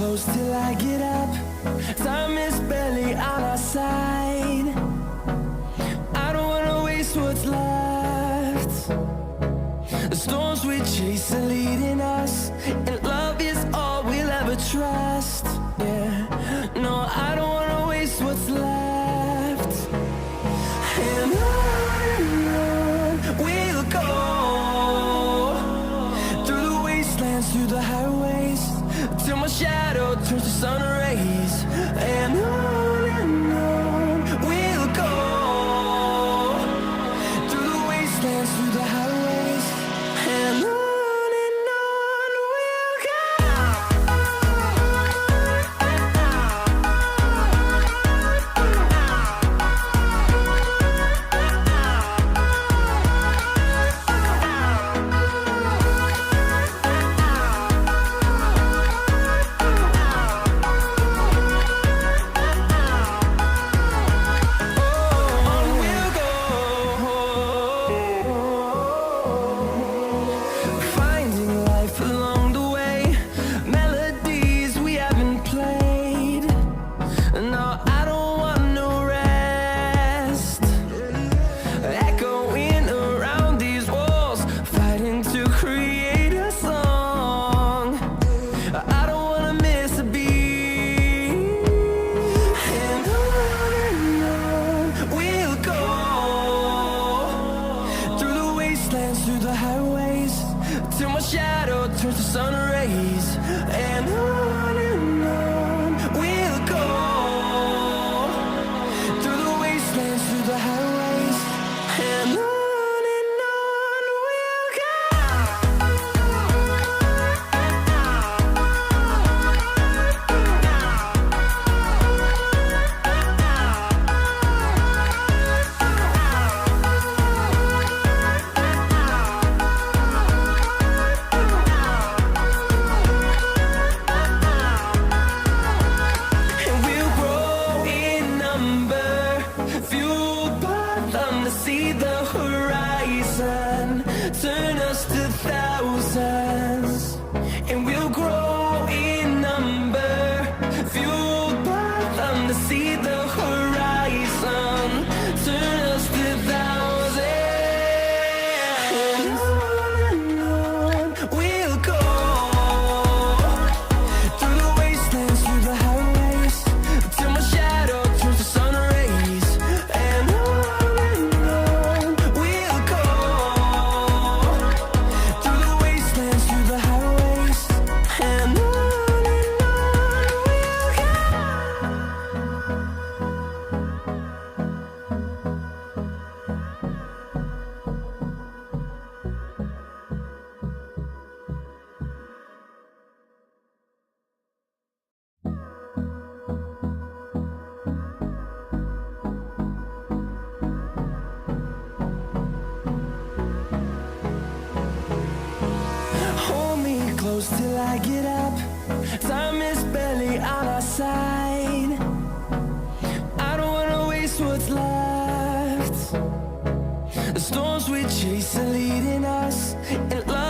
close till I get up. Time is barely on our side. I don't wanna waste what's left. The storms we chase are leading us, and love is all we'll ever trust. Yeah, no, I don't wanna waste what's left. And on we'll go, through the wastelands, through the highways, till my shadow turns to sun rays. And on we'll go, through the wastelands, through the highways, and on we'll go. Through the highways, till my shadow turns to sun rays. And on we'll go, through the wastelands, through the highways, and on we'll go. See the horizon, turn us to thousands, and we'll grow in number, fueled by them to see the horizon, turn us to thousands. And on we'll go, through the wastelands, through the highways, till my shadow turns to sun rays. And close till I get up. Time is barely on our side. I don't wanna waste what's left. The storms we chase are leading us, and love